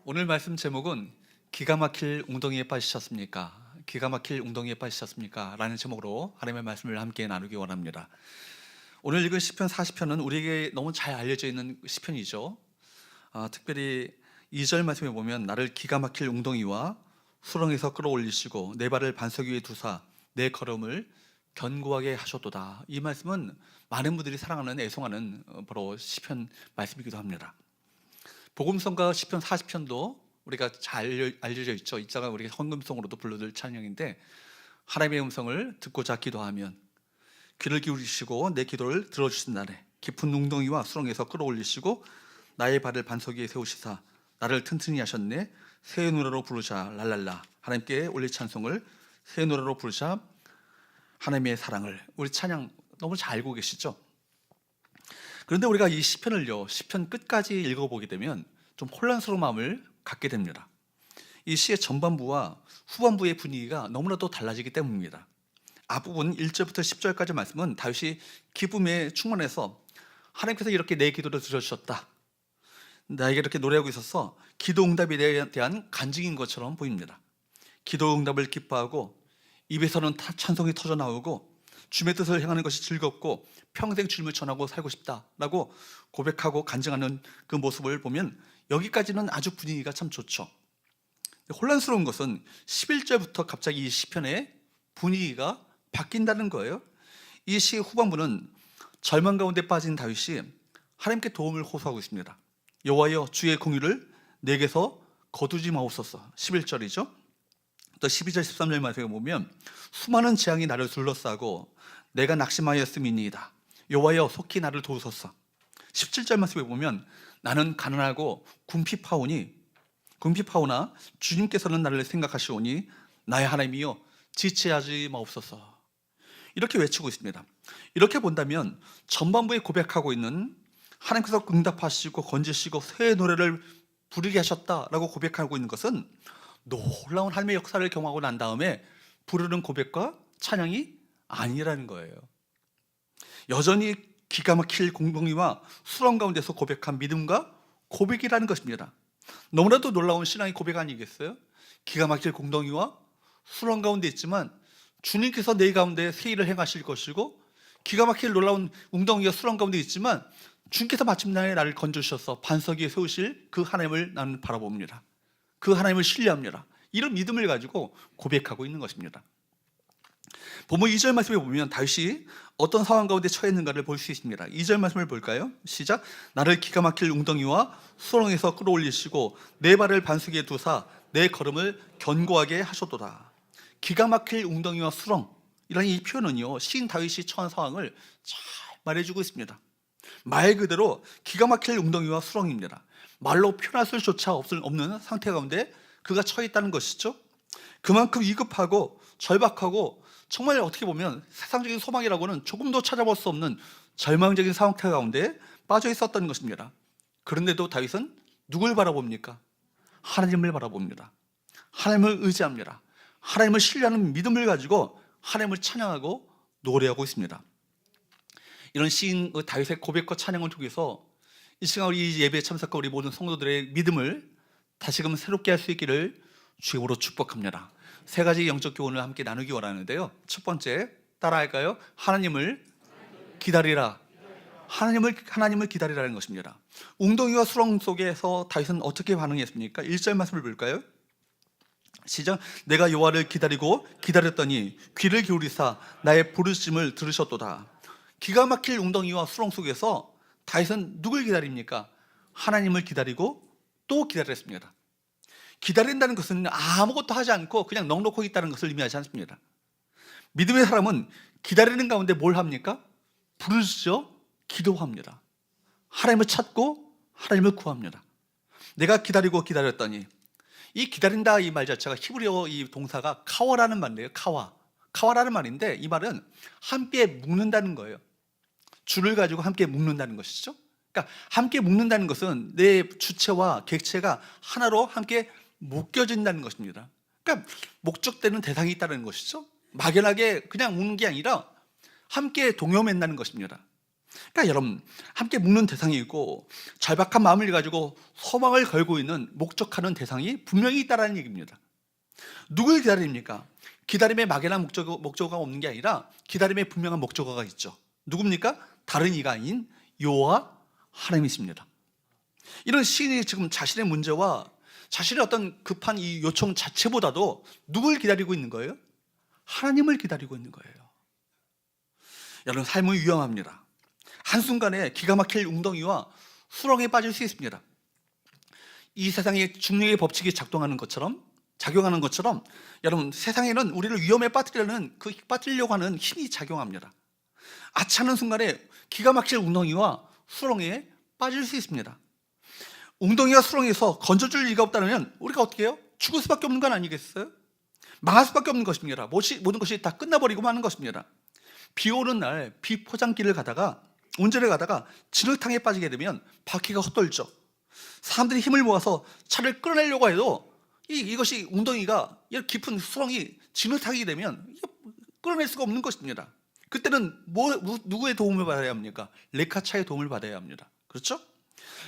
오늘 말씀 제목은 기가 막힐 웅덩이에 빠지셨습니까? 기가 막힐 웅덩이에 빠지셨습니까? 라는 제목으로 하나님의 말씀을 함께 나누기 원합니다. 오늘 읽은 시편 40편은 우리에게 너무 잘 알려져 있는 시편이죠. 특별히 2절 말씀에 보면 나를 기가 막힐 웅덩이와 수렁에서 끌어올리시고 내 발을 반석 위에 두사 내 걸음을 견고하게 하셨도다. 이 말씀은 많은 분들이 사랑하는 애송하는 바로 시편 말씀이기도 합니다. 복음성가 시편 40편도 우리가 잘 알려져 있죠. 이자가 우리가 헌금성으로도 불러들 찬양인데, 하나님의 음성을 듣고자 기도하면 귀를 기울이시고 내 기도를 들어주신다네. 깊은 웅덩이와 수렁에서 끌어올리시고 나의 발을 반석 위에 세우시사 나를 튼튼히 하셨네. 새 노래로 부르자 랄랄라. 하나님께 올릴 찬송을 새 노래로 부르자. 하나님의 사랑을, 우리 찬양 너무 잘 알고 계시죠? 그런데 우리가 이 시편을요, 시편 끝까지 읽어보게 되면 좀 혼란스러운 마음을 갖게 됩니다. 이 시의 전반부와 후반부의 분위기가 너무나도 달라지기 때문입니다. 앞부분 1절부터 10절까지 말씀은 다윗이 기쁨에 충만해서 하나님께서 이렇게 내 기도를 들어주셨다, 나에게 이렇게 노래하고 있어서 기도 응답에 대한 간증인 것처럼 보입니다. 기도 응답을 기뻐하고 입에서는 찬송이 터져 나오고 주의 뜻을 행하는 것이 즐겁고 평생 주님을 전하고 살고 싶다라고 고백하고 간증하는 그 모습을 보면 여기까지는 아주 분위기가 참 좋죠. 혼란스러운 것은 11절부터 갑자기 이 시편의 분위기가 바뀐다는 거예요. 이 시의 후반부는 절망 가운데 빠진 다윗이 하나님께 도움을 호소하고 있습니다. 여호와여, 주의 공의를 내게서 거두지 마옵소서. 11절이죠. 또 12절 13절 말씀에 보면 수많은 재앙이 나를 둘러싸고 내가 낙심하였음이니이다. 여호와여, 속히 나를 도우소서. 17절 말씀에 보면 나는 가난하고 궁핍하오나 주님께서는 나를 생각하시오니 나의 하나님이여, 지체하지 마옵소서. 이렇게 외치고 있습니다. 이렇게 본다면 전반부에 고백하고 있는 하나님께서 응답하시고 건지시고 새 노래를 부르게 하셨다라고 고백하고 있는 것은 놀라운 하나님의 역사를 경험하고 난 다음에 부르는 고백과 찬양이 아니라는 거예요. 여전히 기가 막힐 웅덩이와 수렁 가운데서 고백한 믿음과 고백이라는 것입니다. 너무나도 놀라운 신앙의 고백 아니겠어요? 기가 막힐 웅덩이와 수렁 가운데 있지만 주님께서 내 가운데 새 일을 행하실 것이고, 기가 막힐 놀라운 웅덩이와 수렁 가운데 있지만 주님께서 마침내 나를 건져주셔서 반석 위에 세우실 그 하나님을 나는 바라봅니다. 그 하나님을 신뢰합니다. 이런 믿음을 가지고 고백하고 있는 것입니다. 본문 2절 말씀에 보면 다윗이 어떤 상황 가운데 처했는가를 볼 수 있습니다. 2절 말씀을 볼까요? 시작. 나를 기가 막힐 웅덩이와 수렁에서 끌어올리시고 내 발을 반석 위에 두사 내 걸음을 견고하게 하셨도다. 기가 막힐 웅덩이와 수렁, 이런 이 표현은요, 시인 다윗이 처한 상황을 잘 말해주고 있습니다. 말 그대로 기가 막힐 웅덩이와 수렁입니다. 말로 표현할 수조차 없는 상태 가운데 그가 처해 있다는 것이죠. 그만큼 위급하고 절박하고 정말 어떻게 보면 세상적인 소망이라고는 조금도 찾아볼 수 없는 절망적인 상태 가운데 빠져 있었던 것입니다. 그런데도 다윗은 누굴 바라봅니까? 하나님을 바라봅니다. 하나님을 의지합니다. 하나님을 신뢰하는 믿음을 가지고 하나님을 찬양하고 노래하고 있습니다. 이런 시인 다윗의 고백과 찬양을 통해서 이 시간 우리 예배에 참석한 우리 모든 성도들의 믿음을 다시금 새롭게 할 수 있기를 주님으로 축복합니다. 세 가지 영적 교훈을 함께 나누기 원하는데요. 첫 번째, 따라할까요? 하나님을 기다리라. 하나님을 기다리라는 것입니다. 웅덩이와 수렁 속에서 다윗은 어떻게 반응했습니까? 1절 말씀을 볼까요? 시작. 내가 여호와를 기다리고 기다렸더니 귀를 기울이사 나의 부르심을 들으셨도다. 기가 막힐 웅덩이와 수렁 속에서 다윗은 누굴 기다립니까? 하나님을 기다리고 또 기다렸습니다. 기다린다는 것은 아무것도 하지 않고 그냥 넋놓고 있다는 것을 의미하지 않습니다. 믿음의 사람은 기다리는 가운데 뭘 합니까? 부르짖어 기도합니다. 하나님을 찾고 하나님을 구합니다. 내가 기다리고 기다렸더니, 이 기다린다 이 말 자체가 히브리어 이 동사가 카와라는 말이에요. 카와라는 말인데 이 말은 함께 묶는다는 거예요. 줄을 가지고 함께 묶는다는 것이죠. 그러니까 함께 묶는다는 것은 내 주체와 객체가 하나로 함께 묶여진다는 것입니다. 그러니까 목적되는 대상이 있다는 것이죠. 막연하게 그냥 묶는 게 아니라 함께 동요맨다는 것입니다. 그러니까 여러분, 함께 묵는 대상이 있고 절박한 마음을 가지고 소망을 걸고 있는 목적하는 대상이 분명히 있다는 얘기입니다. 누굴 기다립니까? 기다림에 막연한 목적어가 없는 게 아니라 기다림에 분명한 목적어가 있죠. 누굽니까? 다른 이가 아닌 여호와 하나님이십니다. 이런 시인이 지금 자신의 문제와 자신의 어떤 급한 이 요청 자체보다도 누굴 기다리고 있는 거예요? 하나님을 기다리고 있는 거예요. 여러분, 삶은 위험합니다. 한순간에 기가 막힐 웅덩이와 수렁에 빠질 수 있습니다. 이 세상에 중력의 법칙이 작용하는 것처럼 여러분, 세상에는 우리를 위험에 빠뜨리려고 하는 힘이 작용합니다. 아차하는 순간에 기가 막힐 웅덩이와 수렁에 빠질 수 있습니다. 웅덩이와 수렁에서 건져줄 리가 없다면 우리가 어떻게 해요? 죽을 수밖에 없는 건 아니겠어요? 망할 수밖에 없는 것입니다. 모든 것이 다 끝나버리고 마는 것입니다. 비 오는 날 비포장길을 운전을 가다가 진흙탕에 빠지게 되면 바퀴가 헛돌죠. 사람들이 힘을 모아서 차를 끌어내려고 해도 이것이 웅덩이가 깊은 수렁이 진흙탕이 되면 끌어낼 수가 없는 것입니다. 그때는 누구의 도움을 받아야 합니까? 레카차의 도움을 받아야 합니다. 그렇죠?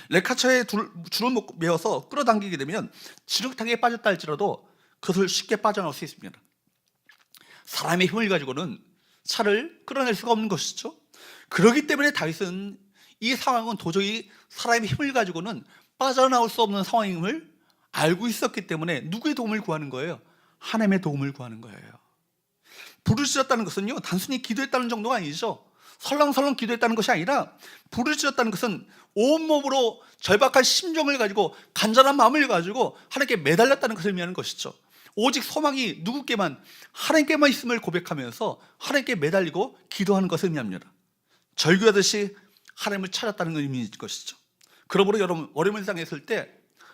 레카차에 줄을 메어서 끌어당기게 되면 진흙탕에 빠졌다 할지라도 그것을 쉽게 빠져나올 수 있습니다. 사람의 힘을 가지고는 차를 끌어낼 수가 없는 것이죠. 그렇기 때문에 다윗은 이 상황은 도저히 사람의 힘을 가지고는 빠져나올 수 없는 상황임을 알고 있었기 때문에 누구의 도움을 구하는 거예요? 하나님의 도움을 구하는 거예요. 부르짖었다는 것은요, 단순히 기도했다는 정도가 아니죠. 설렁설렁 기도했다는 것이 아니라 부르짖었다는 것은 온몸으로 절박한 심정을 가지고 간절한 마음을 가지고 하나님께 매달렸다는 것을 의미하는 것이죠. 오직 소망이 하나님께만 있음을 고백하면서 하나님께 매달리고 기도하는 것을 의미합니다. 절규하듯이 하나님을 찾았다는 의미인 것이죠. 그러므로 여러분, 어려움을 당했을 때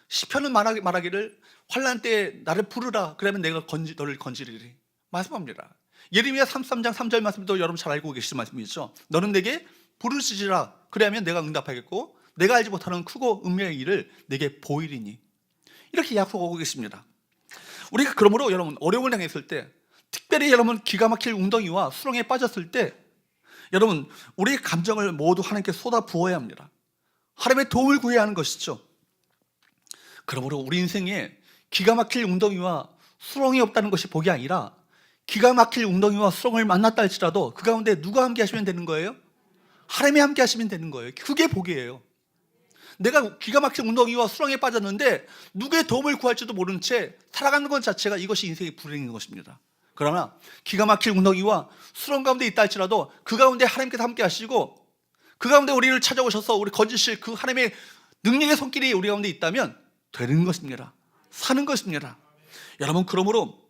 시편은 말하기를 환난 때에 나를 부르라, 그러면 내가 너를 건지리리 말씀합니다. 예레미야 33장 3절 말씀도 여러분 잘 알고 계시는 말씀이죠. 너는 내게 부르짖으라, 그래야면 내가 응답하겠고 내가 알지 못하는 크고 은밀한 일을 내게 보이리니, 이렇게 약속하고 계십니다. 우리가 그러므로 여러분, 어려움을 당했을 때, 특별히 여러분 기가 막힐 웅덩이와 수렁에 빠졌을 때, 여러분 우리의 감정을 모두 하나님께 쏟아 부어야 합니다. 하나님의 도움을 구해야 하는 것이죠. 그러므로 우리 인생에 기가 막힐 웅덩이와 수렁이 없다는 것이 복이 아니라, 기가 막힐 웅덩이와 수렁을 만났다 할지라도 그 가운데 누가 함께 하시면 되는 거예요? 하나님이 함께 하시면 되는 거예요. 그게 복이에요. 내가 기가 막힌 웅덩이와 수렁에 빠졌는데 누구의 도움을 구할지도 모른 채 살아가는 것 자체가, 이것이 인생의 불행인 것입니다. 그러나 기가 막힐 웅덩이와 수렁 가운데 있다 할지라도 그 가운데 하나님께서 함께 하시고 그 가운데 우리를 찾아오셔서 우리 건지실 그 하나님의 능력의 손길이 우리 가운데 있다면 되는 것입니다. 사는 것입니다. 여러분, 그러므로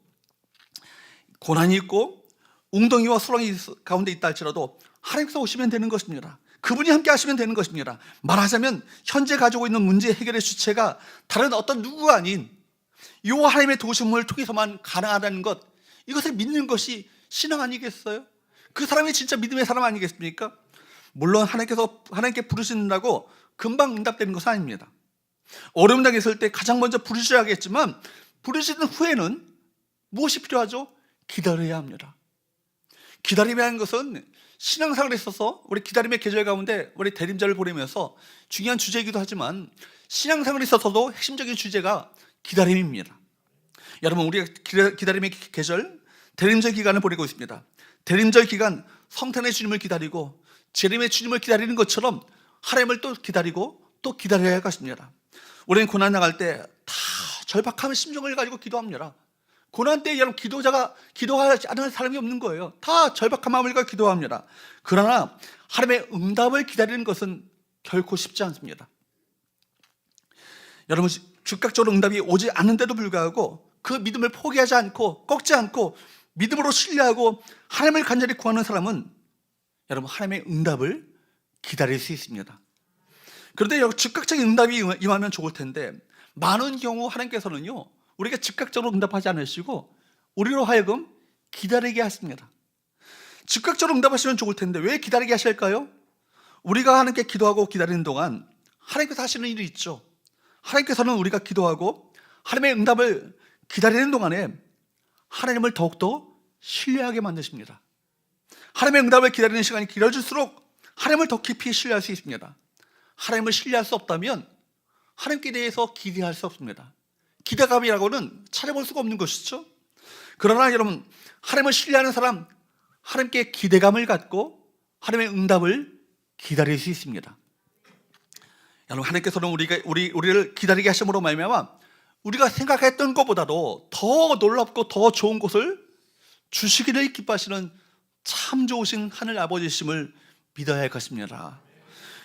고난이 있고 웅덩이와 수렁이 가운데 있다 할지라도 하나님께서 오시면 되는 것입니다. 그분이 함께 하시면 되는 것입니다. 말하자면 현재 가지고 있는 문제 해결의 주체가 다른 어떤 누구가 아닌 이 하나님의 도우심을 통해서만 가능하다는 것, 이것을 믿는 것이 신앙 아니겠어요? 그 사람이 진짜 믿음의 사람 아니겠습니까? 물론 하나님께 부르신다고 금방 응답되는 것은 아닙니다. 어려움 당했을 때 가장 먼저 부르셔야겠지만, 부르시는 후에는 무엇이 필요하죠? 기다려야 합니다. 기다림이라는 것은 신앙생활에 있어서 우리 기다림의 계절 가운데 우리 대림절을 보내면서 중요한 주제이기도 하지만, 신앙생활에 있어서도 핵심적인 주제가 기다림입니다. 여러분, 우리가 기다림의 계절, 대림절 기간을 보내고 있습니다. 대림절 기간, 성탄의 주님을 기다리고 재림의 주님을 기다리는 것처럼 하나님을 또 기다리고 또 기다려야 할 것입니다. 우리는 고난 나갈 때 다 절박한 심정을 가지고 기도합니다. 고난 때 여러분, 기도하지 않은 사람이 없는 거예요. 다 절박한 마음을 가지고 기도합니다. 그러나 하나님의 응답을 기다리는 것은 결코 쉽지 않습니다. 여러분, 즉각적으로 응답이 오지 않는데도 불구하고 그 믿음을 포기하지 않고 꺾지 않고 믿음으로 신뢰하고 하나님을 간절히 구하는 사람은 여러분, 하나님의 응답을 기다릴 수 있습니다. 그런데 즉각적인 응답이 임하면 좋을 텐데, 많은 경우 하나님께서는요, 우리가 즉각적으로 응답하지 않으시고 우리로 하여금 기다리게 하십니다. 즉각적으로 응답하시면 좋을 텐데 왜 기다리게 하실까요? 우리가 하나님께 기도하고 기다리는 동안 하나님께서 하시는 일이 있죠. 하나님께서는 우리가 기도하고 하나님의 응답을 기다리는 동안에 하나님을 더욱더 신뢰하게 만드십니다. 하나님의 응답을 기다리는 시간이 길어질수록 하나님을 더 깊이 신뢰할 수 있습니다. 하나님을 신뢰할 수 없다면 하나님께 대해서 기대할 수 없습니다. 기대감이라고는 찾아볼 수가 없는 것이죠. 그러나 여러분, 하나님을 신뢰하는 사람, 하나님께 기대감을 갖고 하나님의 응답을 기다릴 수 있습니다. 여러분, 하나님께서는 우리를 기다리게 하심으로 말미암아 우리가 생각했던 것보다도 더 놀랍고 더 좋은 것을 주시기를 기뻐하시는 참 좋으신 하늘 아버지심을 믿어야 할 것입니다.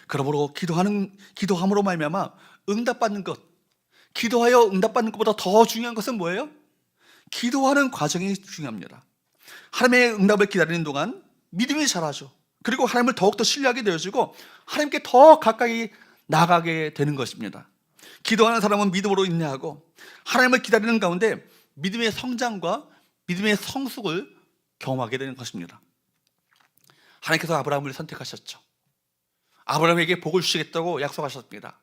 그러므로 기도함으로 말미암아 응답받는 것, 기도하여 응답받는 것보다 더 중요한 것은 뭐예요? 기도하는 과정이 중요합니다. 하나님의 응답을 기다리는 동안 믿음이 자라죠. 그리고 하나님을 더욱더 신뢰하게 되어지고 하나님께 더 가까이 나가게 되는 것입니다. 기도하는 사람은 믿음으로 인내하고 하나님을 기다리는 가운데 믿음의 성장과 믿음의 성숙을 경험하게 되는 것입니다. 하나님께서 아브라함을 선택하셨죠. 아브라함에게 복을 주시겠다고 약속하셨습니다.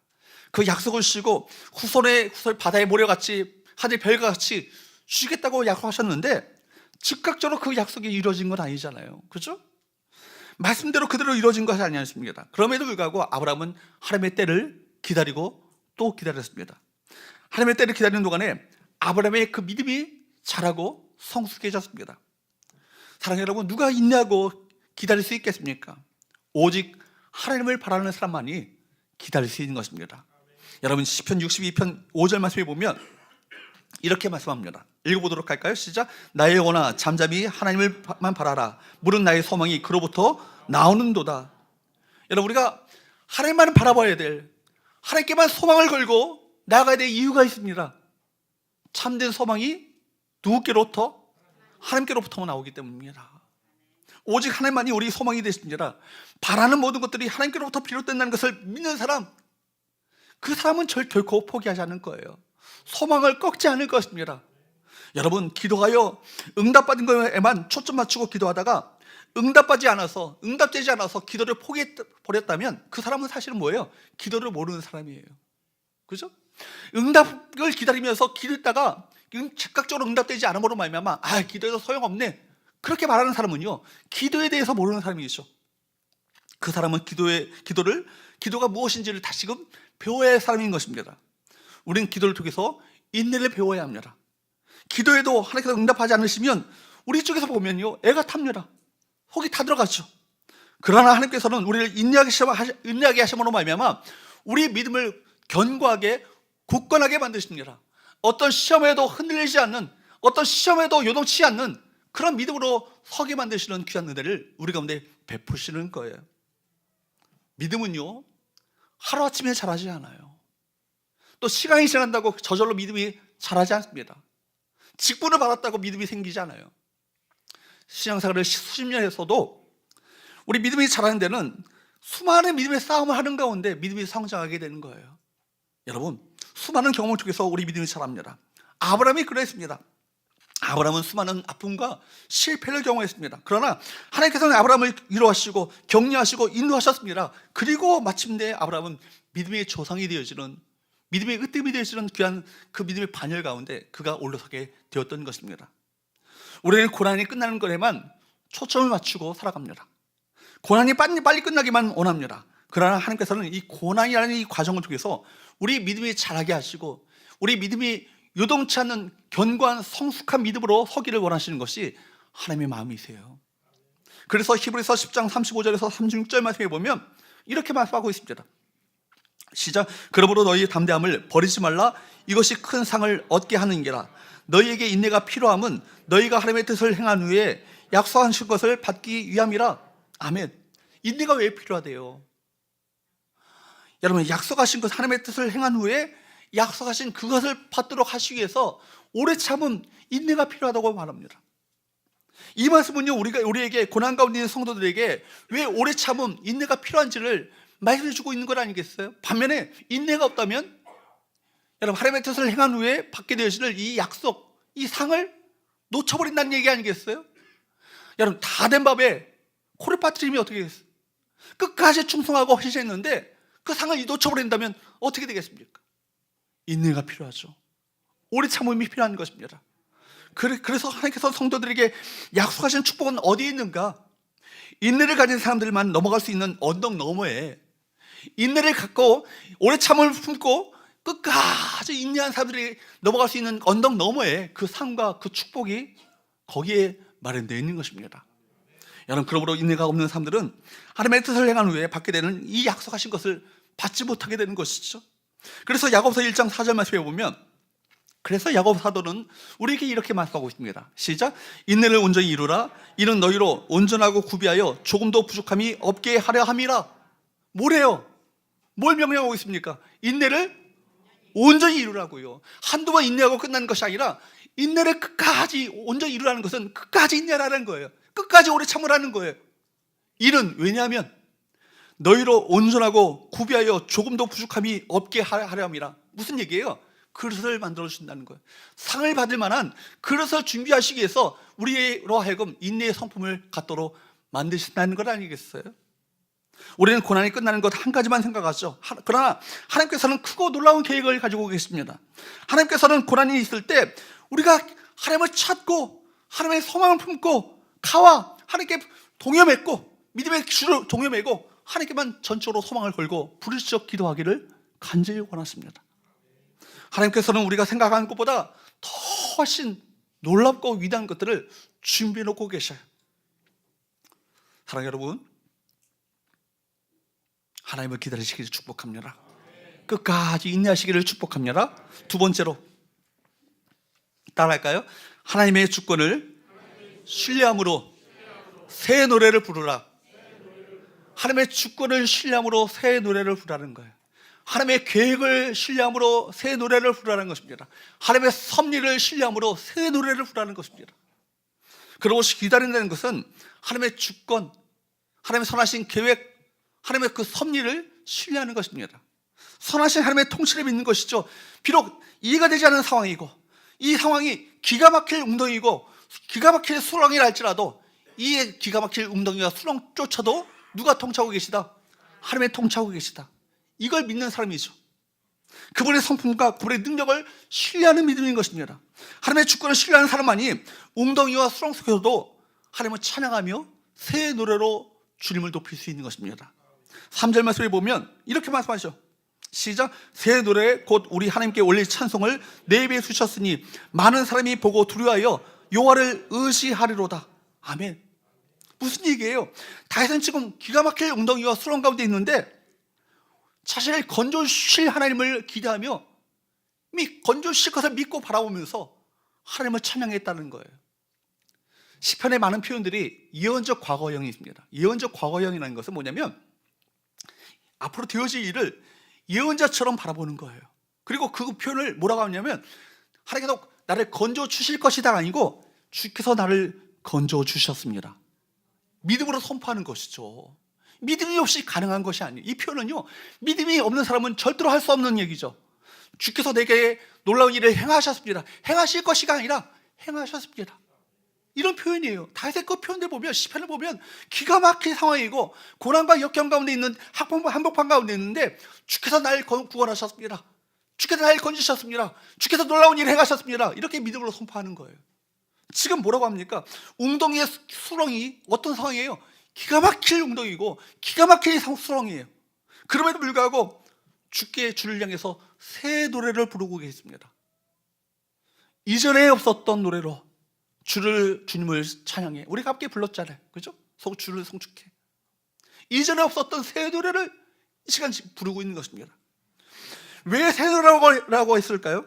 그 약속을 주시고 후손의 바다의 모래같이 하늘 별과 같이 주시겠다고 약속하셨는데 즉각적으로 그 약속이 이루어진 건 아니잖아요. 그렇죠? 말씀대로 그대로 이루어진 것이 아니었습니다. 그럼에도 불구하고 아브라함은 하나님의 때를 기다리고 또 기다렸습니다. 하나님의 때를 기다리는 동안에 아브라함의 그 믿음이 자라고 성숙해졌습니다. 사랑하는 여러분, 누가 인내하고 기다릴 수 있겠습니까? 오직 하나님을 바라는 사람만이 기다릴 수 있는 것입니다. 여러분, 시편 62편 5절 말씀에 보면 이렇게 말씀합니다. 읽어보도록 할까요? 시작. 나의 영혼아 잠잠히 하나님을만 바라라. 물은 나의 소망이 그로부터 나오는도다. 여러분, 우리가 하나님만 바라봐야 될, 하나님께만 소망을 걸고 나아가야 될 이유가 있습니다. 참된 소망이 누구께로부터? 하나님께로부터 나오기 때문입니다. 오직 하나님만이 우리 소망이 되십니다. 바라는 모든 것들이 하나님께로부터 비롯된다는 것을 믿는 사람, 그 사람은 결코 포기하지 않을 거예요. 소망을 꺾지 않을 것입니다. 여러분, 기도하여 응답받은 거에만 초점 맞추고 기도하다가 응답되지 않아서 기도를 포기해버렸다면 그 사람은 사실은 뭐예요? 기도를 모르는 사람이에요. 그죠? 응답을 기다리면서 기도했다가 즉각적으로 응답되지 않음으로 말미암아 기도해서 소용없네, 그렇게 말하는 사람은요, 기도에 대해서 모르는 사람이죠. 그 사람은 기도가 무엇인지를 다시금 배워야 할 사람인 것입니다. 우리는 기도를 통해서 인내를 배워야 합니다. 기도에도 하나님께서 응답하지 않으시면 우리 쪽에서 보면요, 애가 탑니다. 속이 다 들어가죠. 그러나 하나님께서는 우리를 인내하게 하심으로 말미암아 우리 믿음을 견고하게 굳건하게 만드십니다. 어떤 시험에도 흔들리지 않는, 어떤 시험에도 요동치지 않는 그런 믿음으로 서게 만드시는 귀한 은혜를 우리 가운데 베푸시는 거예요. 믿음은요, 하루아침에 자라지 않아요. 또 시간이 지난다고 저절로 믿음이 자라지 않습니다. 직분을 받았다고 믿음이 생기지 않아요. 신앙생활을 수십 년 했어도 우리 믿음이 자라는 데는 수많은 믿음의 싸움을 하는 가운데 믿음이 성장하게 되는 거예요. 여러분, 수많은 경험을 통해서 우리 믿음이 자랍니다. 아브라함이 그랬습니다. 아브라함은 수많은 아픔과 실패를 경험했습니다. 그러나 하나님께서는 아브라함을 위로하시고 격려하시고 인도하셨습니다. 그리고 마침내 아브라함은 믿음의 조상이 되어지는, 믿음의 으뜸이 되어지는 귀한 그 믿음의 반열 가운데 그가 올라서게 되었던 것입니다. 우리는 고난이 끝나는 것에만 초점을 맞추고 살아갑니다. 고난이 빨리 끝나기만 원합니다. 그러나 하나님께서는 이 고난이라는 이 과정을 통해서 우리 믿음이 자라게 하시고 우리 믿음이 요동치 않는 견고한 성숙한 믿음으로 서기를 원하시는 것이 하나님의 마음이세요. 그래서 히브리서 10장 35절에서 36절 말씀에 보면 이렇게 말씀하고 있습니다. 시작. 그러므로 너희의 담대함을 버리지 말라. 이것이 큰 상을 얻게 하는 게라. 너희에게 인내가 필요함은 너희가 하나님의 뜻을 행한 후에 약속하신 것을 받기 위함이라. 아멘. 인내가 왜 필요하대요? 여러분, 약속하신 것, 하나님의 뜻을 행한 후에 약속하신 그것을 받도록 하시기 위해서 오래 참은 인내가 필요하다고 말합니다. 이 말씀은요, 우리에게 고난 가운데 있는 성도들에게 왜 오래 참은 인내가 필요한지를 말씀해 주고 있는 것 아니겠어요? 반면에 인내가 없다면 여러분, 하나님의 뜻을 행한 후에 받게 되어질 이 약속, 이 상을 놓쳐버린다는 얘기 아니겠어요? 여러분, 다 된 밥에 코를 빠뜨리면 어떻게 되겠어요? 끝까지 충성하고 헌신했는데 그 상을 놓쳐버린다면 어떻게 되겠습니까? 인내가 필요하죠. 오래 참음이 필요한 것입니다. 그래서 하나님께서 성도들에게 약속하신 축복은 어디에 있는가? 인내를 가진 사람들만 넘어갈 수 있는 언덕 너머에, 인내를 갖고 오래 참을 품고 끝까지 인내한 사람들이 넘어갈 수 있는 언덕 너머에 그 상과 그 축복이 거기에 마련되어 있는 것입니다. 여러분, 그러므로 인내가 없는 사람들은 하나님의 뜻을 행한 후에 받게 되는 이 약속하신 것을 받지 못하게 되는 것이죠. 그래서 야고보서 1장 4절 말씀에 보면, 그래서 야고보 사도는 우리에게 이렇게 말씀하고 있습니다. 시작. 인내를 온전히 이루라. 이는 너희로 온전하고 구비하여 조금도 부족함이 없게 하려 함이라. 뭐래요? 뭘 명령하고 있습니까? 인내를 온전히 이루라고요. 한두 번 인내하고 끝나는 것이 아니라 인내를 끝까지 온전히 이루라는 것은 끝까지 인내라는 거예요. 끝까지 오래 참으라는 거예요. 이는 왜냐하면 너희로 온전하고 구비하여 조금도 부족함이 없게 하려 함이라. 무슨 얘기예요? 그릇을 만들어 주신다는 거예요. 상을 받을 만한 그릇을 준비하시기 위해서 우리로 하여금 인내의 성품을 갖도록 만드신다는 것 아니겠어요? 우리는 고난이 끝나는 것 한 가지만 생각하죠. 그러나 하나님께서는 크고 놀라운 계획을 가지고 계십니다. 하나님께서는 고난이 있을 때 우리가 하나님을 찾고 하나님의 소망을 품고 가와 하나님께 동요 맺고 믿음의 주를 동요 매고 하나님께만 전적으로 소망을 걸고 부르짖어 기도하기를 간절히 원하십니다. 하나님께서는 우리가 생각하는 것보다 더 훨씬 놀랍고 위대한 것들을 준비해 놓고 계셔요. 사랑하는 여러분, 하나님을 기다리시기를 축복합니다. 끝까지 인내하시기를 축복합니다. 두 번째로 따라할까요? 하나님의 주권을 신뢰함으로 새 노래를 부르라. 하나님의 주권을 신뢰함으로 새 노래를 부르라는 거예요. 하나님의 계획을 신뢰함으로 새 노래를 부르라는 것입니다. 하나님의 섭리를 신뢰함으로 새 노래를 부르라는 것입니다. 그러고 기다린다는 것은 하나님의 주권, 하나님의 선하신 계획, 하나님의 그 섭리를 신뢰하는 것입니다. 선하신 하나님의 통치를 믿는 것이죠. 비록 이해가 되지 않는 상황이고 이 상황이 기가 막힐 웅덩이고 기가 막힐 수렁이라 할지라도 이 기가 막힐 웅덩이와 수렁조차도 누가 통치하고 계시다? 하나님의 통치하고 계시다. 이걸 믿는 사람이죠. 그분의 성품과 그분의 능력을 신뢰하는 믿음인 것입니다. 하나님의 주권을 신뢰하는 사람만이 웅덩이와 수렁 속에서도 하나님을 찬양하며 새 노래로 주님을 높일 수 있는 것입니다. 3절 말씀에 보면 이렇게 말씀하시죠. 시작. 새 노래 곧 우리 하나님께 올릴 찬송을 내 입에 주셨으니 많은 사람이 보고 두려워하여 여호와를 의지하리로다. 아멘. 무슨 얘기예요? 다윗은 지금 기가 막힐 웅덩이와 수렁 가운데 있는데 자신을 건져주실 하나님을 기대하며 건져주실 것을 믿고 바라보면서 하나님을 찬양했다는 거예요. 시편의 많은 표현들이 예언적 과거형이 있습니다. 예언적 과거형이라는 것은 뭐냐면 앞으로 되어질 일을 예언자처럼 바라보는 거예요. 그리고 그 표현을 뭐라고 하냐면 하나님께서 나를 건져주실 것이다가 아니고 주께서 나를 건져주셨습니다. 믿음으로 선포하는 것이죠. 믿음이 없이 가능한 것이 아니에요. 이 표현은요, 믿음이 없는 사람은 절대로 할 수 없는 얘기죠. 주께서 내게 놀라운 일을 행하셨습니다. 행하실 것이가 아니라 행하셨습니다. 이런 표현이에요. 다윗의 그 표현들 보면, 시편을 보면 기가 막힌 상황이고 고난과 역경 가운데 있는 한복판 가운데 있는데 주께서 나를 구원하셨습니다. 주께서 나를 건지셨습니다. 주께서 놀라운 일을 행하셨습니다. 이렇게 믿음으로 선포하는 거예요. 지금 뭐라고 합니까? 웅덩이의 수렁이 어떤 상황이에요? 기가 막힐 웅덩이고 기가 막힐 수렁이에요. 그럼에도 불구하고 주께 주를 향해서 새 노래를 부르고 계십니다. 이전에 없었던 노래로 주님을 찬양해. 우리가 함께 불렀잖아요. 그죠? 주를 송축해. 이전에 없었던 새 노래를 이 시간 부르고 있는 것입니다. 왜 새 노래라고 했을까요?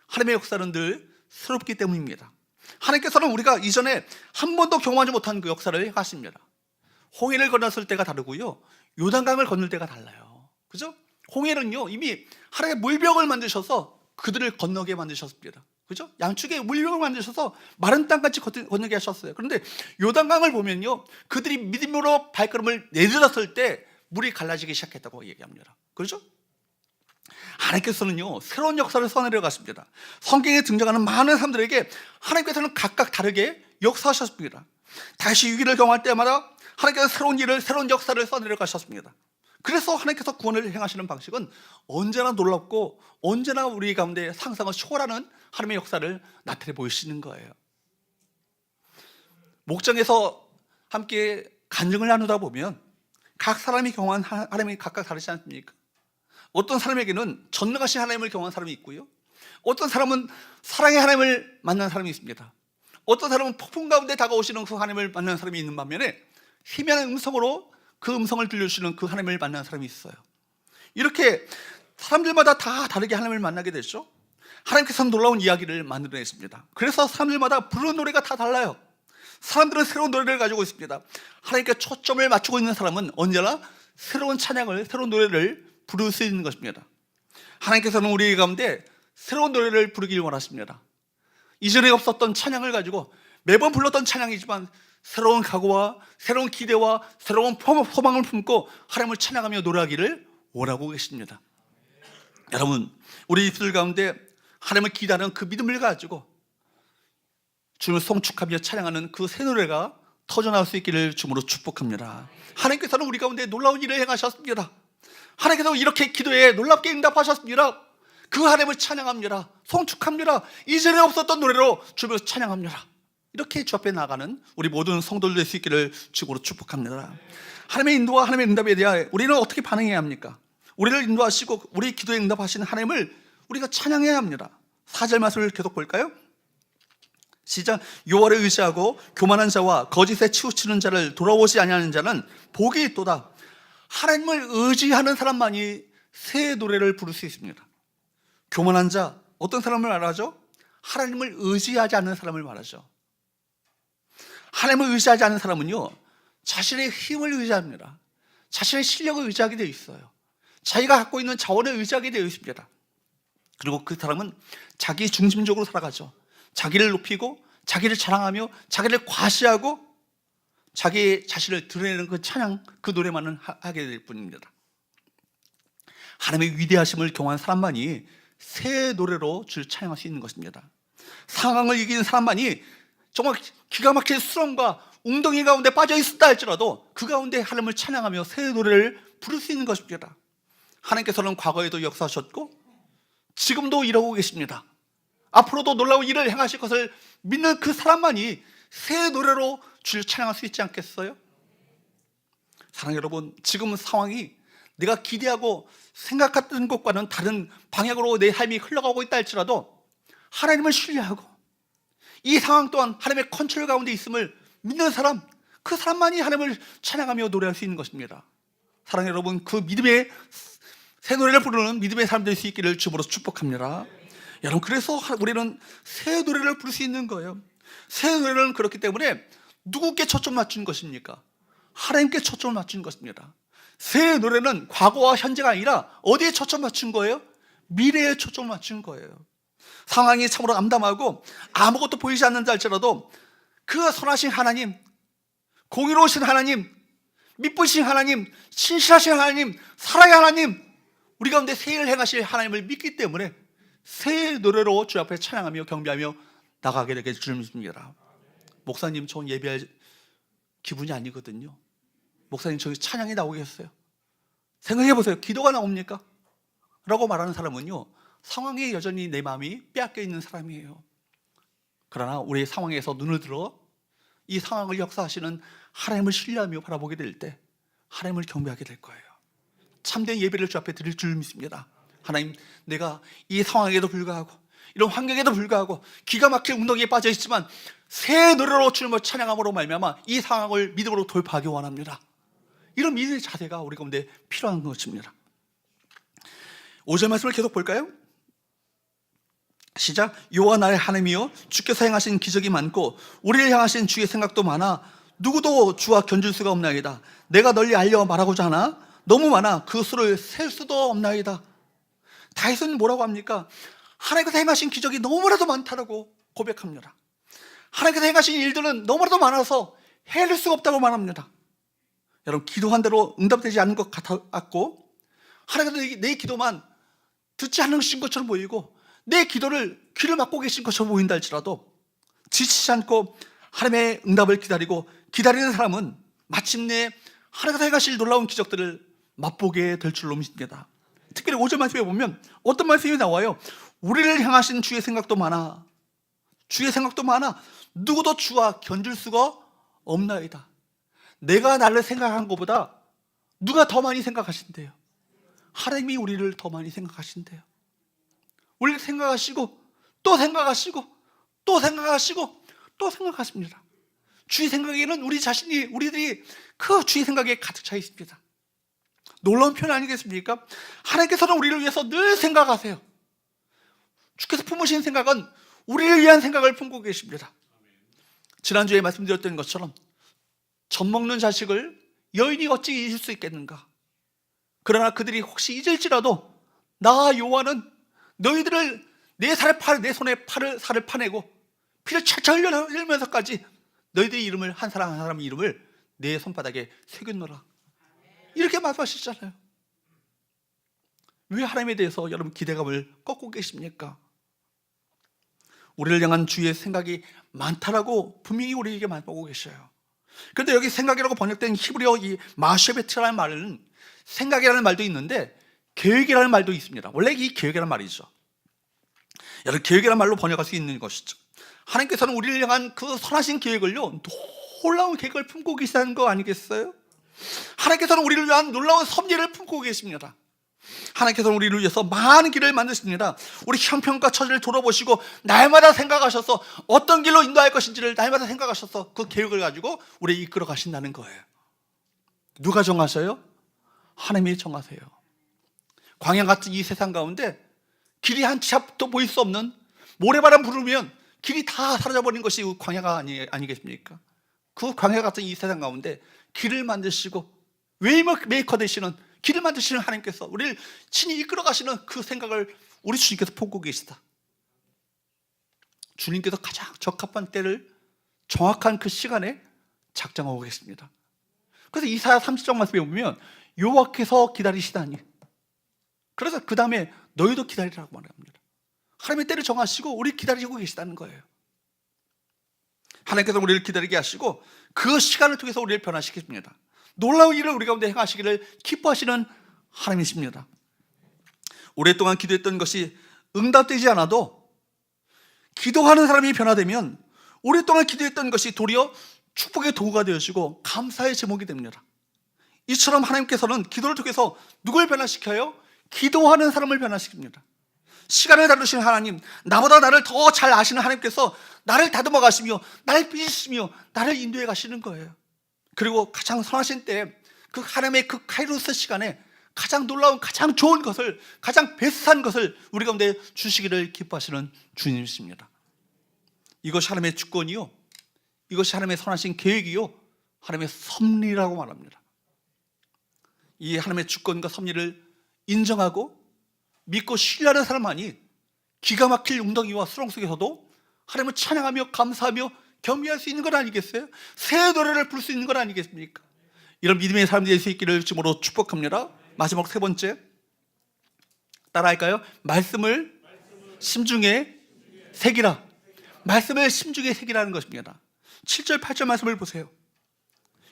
하나님의 역사는 늘 새롭기 때문입니다. 하나님께서는 우리가 이전에 한 번도 경험하지 못한 그 역사를 하십니다. 홍해를 건넜을 때가 다르고요, 요단강을 건널 때가 달라요. 그죠? 홍해는요, 이미 하나님의 물벽을 만드셔서 그들을 건너게 만드셨습니다. 그죠? 양쪽에 물벽을 만드셔서 마른 땅같이 건너게 하셨어요. 그런데 요단강을 보면요, 그들이 믿음으로 발걸음을 내딛었을 때 물이 갈라지기 시작했다고 얘기합니다. 그렇죠? 하나님께서는요, 새로운 역사를 써내려 가십니다. 성경에 등장하는 많은 사람들에게 하나님께서는 각각 다르게 역사하셨습니다. 다시 위기를 경험할 때마다 하나님께서 새로운 역사를 써내려 가셨습니다. 그래서 하나님께서 구원을 행하시는 방식은 언제나 놀랍고 언제나 우리 가운데 상상을 초월하는 하나님의 역사를 나타내 보이시는 거예요. 목장에서 함께 간증을 나누다 보면 각 사람이 경험한 하나님이 각각 다르지 않습니까? 어떤 사람에게는 전능하신 하나님을 경험한 사람이 있고요, 어떤 사람은 사랑의 하나님을 만난 사람이 있습니다. 어떤 사람은 폭풍 가운데 다가오시는 그 하나님을 만난 사람이 있는 반면에 희미한 음성으로 그 음성을 들려주시는 그 하나님을 만난 사람이 있어요. 이렇게 사람들마다 다 다르게 하나님을 만나게 되죠. 하나님께서 놀라운 이야기를 만들어냈습니다. 그래서 사람들마다 부르는 노래가 다 달라요. 사람들은 새로운 노래를 가지고 있습니다. 하나님께 초점을 맞추고 있는 사람은 언제나 새로운 찬양을, 새로운 노래를 부를 수 있는 것입니다. 하나님께서는 우리 가운데 새로운 노래를 부르길 원하십니다. 이전에 없었던 찬양을 가지고 매번 불렀던 찬양이지만 새로운 각오와 새로운 기대와 새로운 소망을 품고 하나님을 찬양하며 노래하기를 원하고 계십니다. 여러분, 우리 입술 가운데 하나님을 기다리는 그 믿음을 가지고 주님을 송축하며 찬양하는 그 새 노래가 터져나올 수 있기를 주님으로 축복합니다. 하나님께서는 우리 가운데 놀라운 일을 행하셨습니다. 하나님께서 이렇게 기도에 놀랍게 응답하셨습니다. 그 하나님을 찬양합니다. 송축합니다. 이전에 없었던 노래로 주님을 찬양합니다. 이렇게 주 앞에 나가는 우리 모든 성도들 될 수 있기를 주님으로 축복합니다. 하나님의 인도와 하나님의 응답에 대하여 우리는 어떻게 반응해야 합니까? 우리를 인도하시고 우리 기도에 응답하시는 하나님을 우리가 찬양해야 합니다. 4절 말씀을 계속 볼까요? 시작. 여호와를 의지하고 교만한 자와 거짓에 치우치는 자를 돌아오지 아니하는 자는 복이 있도다. 하나님을 의지하는 사람만이 새 노래를 부를 수 있습니다. 교만한 자, 어떤 사람을 말하죠? 하나님을 의지하지 않는 사람을 말하죠. 하나님을 의지하지 않는 사람은요, 자신의 힘을 의지합니다. 자신의 실력을 의지하게 되어 있어요. 자기가 갖고 있는 자원을 의지하게 되어 있습니다. 그리고 그 사람은 자기 중심적으로 살아가죠. 자기를 높이고 자기를 자랑하며 자기를 과시하고 자기 자신을 드러내는 그 찬양, 그 노래만은 하게 될 뿐입니다. 하나님의 위대하심을 경험한 사람만이 새 노래로 주를 찬양할 수 있는 것입니다. 상황을 이기는 사람만이 정말 기가 막힌 수렁과 웅덩이 가운데 빠져 있었다 할지라도 그 가운데 하나님을 찬양하며 새 노래를 부를 수 있는 것입니다. 하나님께서는 과거에도 역사하셨고 지금도 이러고 계십니다. 앞으로도 놀라운 일을 행하실 것을 믿는 그 사람만이 새 노래로 주를 찬양할 수 있지 않겠어요? 사랑하는 여러분, 지금 상황이 내가 기대하고 생각했던 것과는 다른 방향으로 내 삶이 흘러가고 있다 할지라도 하나님을 신뢰하고 이 상황 또한 하나님의 컨트롤 가운데 있음을 믿는 사람, 그 사람만이 하나님을 찬양하며 노래할 수 있는 것입니다. 사랑하는 여러분, 그 믿음의 새 노래를 부르는 믿음의 사람 될 수 있기를 주님으로 축복합니다. 여러분, 그래서 우리는 새 노래를 부를 수 있는 거예요. 새 노래는 그렇기 때문에 누구께 초점 맞춘 것입니까? 하나님께 초점을 맞춘 것입니다. 새 노래는 과거와 현재가 아니라 어디에 초점 맞춘 거예요? 미래에 초점을 맞춘 거예요. 상황이 참으로 암담하고 아무것도 보이지 않는다 할지라도 그 선하신 하나님, 공의로우신 하나님, 미쁘신 하나님, 신실하신 하나님, 사랑의 하나님, 우리 가운데 새 일을 행하실 하나님을 믿기 때문에 새 노래로 주 앞에 찬양하며 경배하며 나가게 되게 주님입니다. 목사님, 저 예배할 기분이 아니거든요. 목사님, 저기 찬양이 나오겠어요? 생각해 보세요. 기도가 나옵니까? 라고 말하는 사람은요, 상황에 여전히 내 마음이 빼앗겨 있는 사람이에요. 그러나 우리의 상황에서 눈을 들어 이 상황을 역사하시는 하나님을 신뢰하며 바라보게 될 때 하나님을 경배하게 될 거예요. 참된 예배를 주 앞에 드릴 줄 믿습니다. 하나님, 내가 이 상황에도 불구하고 이런 환경에도 불구하고 기가 막힌 웅덩이에 빠져 있지만 새 노래로 주님을 찬양함으로 말미암아 이 상황을 믿음으로 돌파하기 원합니다. 이런 믿음의 자세가 우리 가운데 필요한 것입니다. 5절 말씀을 계속 볼까요? 시작. 여호와 나의 하나님이여, 주께서 행하신 기적이 많고 우리를 향하신 주의 생각도 많아 누구도 주와 견줄 수가 없나이다. 내가 널리 알려 말하고자 하나 너무 많아 그 수를 셀 수도 없나이다. 다윗은 뭐라고 합니까? 하나님께서 행하신 기적이 너무나도 많다라고 고백합니다. 하나님께서 행하신 일들은 너무나도 많아서 헤아릴 수가 없다고 말합니다. 여러분, 기도한 대로 응답되지 않는 것 같았고 하나님께서 내 기도만 듣지 않으신 것처럼 보이고 내 기도를 귀를 막고 계신 것처럼 보인다 할지라도 지치지 않고 하나님의 응답을 기다리고 기다리는 사람은 마침내 하나님께서 행하실 놀라운 기적들을 맛보게 될 줄로 믿습니다. 특별히 5절 말씀에 보면 어떤 말씀이 나와요? 우리를 향하신 주의 생각도 많아, 주의 생각도 많아 누구도 주와 견줄 수가 없나이다. 내가 나를 생각한 것보다 누가 더 많이 생각하신대요? 하나님이 우리를 더 많이 생각하신대요. 우리를 생각하시고 또 생각하시고 또 생각하시고 또 생각하십니다. 주의 생각에는 우리 자신이, 우리들이 그 주의 생각에 가득 차 있습니다. 놀라운 표현 아니겠습니까? 하나님께서는 우리를 위해서 늘 생각하세요. 주께서 품으신 생각은 우리를 위한 생각을 품고 계십니다. 지난주에 말씀드렸던 것처럼 젖 먹는 자식을 여인이 어찌 잊을 수 있겠는가? 그러나 그들이 혹시 잊을지라도 나 요한은 너희들을 내 손에 살을 파내고 피를 철철 흘리면서까지 너희들의 이름을 한 사람 한 사람의 이름을 내 손바닥에 새겼노라. 이렇게 말씀하시잖아요. 왜 하나님에 대해서 여러분 기대감을 꺾고 계십니까? 우리를 향한 주의 생각이 많다라고 분명히 우리에게 말하고 계셔요. 그런데 여기 생각이라고 번역된 히브리어 이 마쉐베트라는 말은 생각이라는 말도 있는데 계획이라는 말도 있습니다. 원래 이 계획이라는 말이죠. 여러분, 계획이라는 말로 번역할 수 있는 것이죠. 하나님께서는 우리를 향한 그 선하신 계획을요, 놀라운 계획을 품고 계시다는 거 아니겠어요? 하나님께서는 우리를 위한 놀라운 섭리를 품고 계십니다. 하나님께서는 우리를 위해서 많은 길을 만드십니다. 우리 형편과 처지를 돌아보시고 날마다 생각하셔서 어떤 길로 인도할 것인지를 날마다 생각하셔서 그 계획을 가지고 우리를 이끌어 가신다는 거예요. 누가 정하셔요? 하나님이 정하세요. 광야 같은 이 세상 가운데 길이 한 치 앞도 보일 수 없는, 모래바람 부르면 길이 다 사라져버린 것이 광야가 아니겠습니까? 그 광야 같은 이 세상 가운데 길을 만드시고 웨이메이커 되시는, 길을 만드시는 하나님께서 우리를 친히 이끌어 가시는 그 생각을 우리 주님께서 품고 계시다. 주님께서 가장 적합한 때를 정확한 그 시간에 작정하고 계십니다. 그래서 이사야 30장 말씀에 보면 여호와께서 기다리시다니, 그래서 그 다음에 너희도 기다리라고 말합니다. 하나님의 때를 정하시고 우리 기다리고 계시다는 거예요. 하나님께서 우리를 기다리게 하시고 그 시간을 통해서 우리를 변화시키십니다. 놀라운 일을 우리 가운데 행하시기를 기뻐하시는 하나님이십니다. 오랫동안 기도했던 것이 응답되지 않아도 기도하는 사람이 변화되면 오랫동안 기도했던 것이 도리어 축복의 도구가 되어지고 감사의 제목이 됩니다. 이처럼 하나님께서는 기도를 통해서 누굴 변화시켜요? 기도하는 사람을 변화시킵니다. 시간을 다루시는 하나님, 나보다 나를 더 잘 아시는 하나님께서 나를 다듬어 가시며 나를 빚으시며 나를 인도해 가시는 거예요. 그리고 가장 선하신 때 그 하나님의 그 카이로스 시간에 가장 놀라운, 가장 좋은 것을, 가장 베스트한 것을 우리 가운데 주시기를 기뻐하시는 주님이십니다. 이것이 하나님의 주권이요, 이것이 하나님의 선하신 계획이요, 하나님의 섭리라고 말합니다. 이 하나님의 주권과 섭리를 인정하고 믿고 신뢰하는 사람만이 기가 막힐 웅덩이와 수렁 속에서도 하나님을 찬양하며 감사하며 경배할 수 있는 건 아니겠어요? 새 노래를 부를 수 있는 건 아니겠습니까? 이런 믿음의 사람들이 될 수 있기를 주님으로 축복합니다. 마지막 세 번째, 따라할까요? 말씀을 심중에 새기라. 말씀을 심중에 새기라는 것입니다. 7절 8절 말씀을 보세요.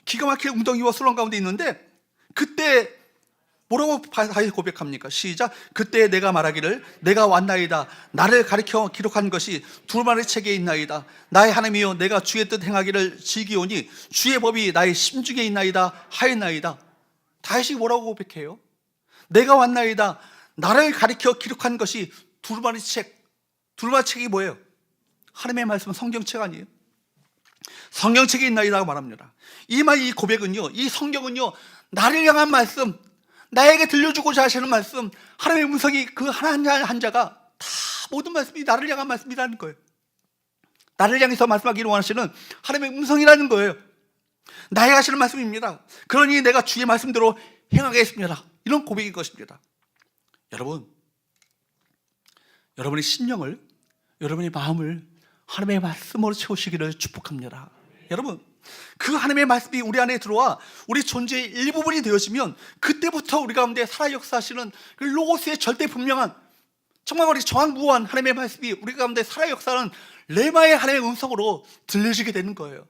기가 막힐 웅덩이와 수렁 가운데 있는데 그때 뭐라고 다시 고백합니까? 시작. 그때 내가 말하기를 내가 왔나이다. 나를 가리켜 기록한 것이 두루마리 책에 있나이다. 나의 하나님이여, 내가 주의 뜻 행하기를 즐기오니 주의 법이 나의 심중에 있나이다 하였나이다. 다시 뭐라고 고백해요? 내가 왔나이다. 나를 가리켜 기록한 것이 두루마리 책. 두루마리 책이 뭐예요? 하나님의 말씀, 성경책 아니에요? 성경책에 있나이다고 말합니다. 이 고백은요, 이 성경은요, 나를 향한 말씀, 나에게 들려주고자 하시는 말씀, 하나님의 음성이 그 하나 한 자가 다 모든 말씀이 나를 향한 말씀이라는 거예요. 나를 향해서 말씀하기를 원하시는 하나님의 음성이라는 거예요. 나에게 하시는 말씀입니다. 그러니 내가 주의 말씀대로 행하겠습니다. 이런 고백인 것입니다. 여러분, 여러분의 심령을, 여러분의 마음을 하나님의 말씀으로 채우시기를 축복합니다. 여러분, 그 하나님의 말씀이 우리 안에 들어와 우리 존재의 일부분이 되어지면 그때부터 우리 가운데 살아 역사하시는 그 로고스의 절대 분명한, 정말 우리 정확무한 하나님의 말씀이 우리 가운데 살아 역사하는 레마의 하나님의 음성으로 들려지게 되는 거예요.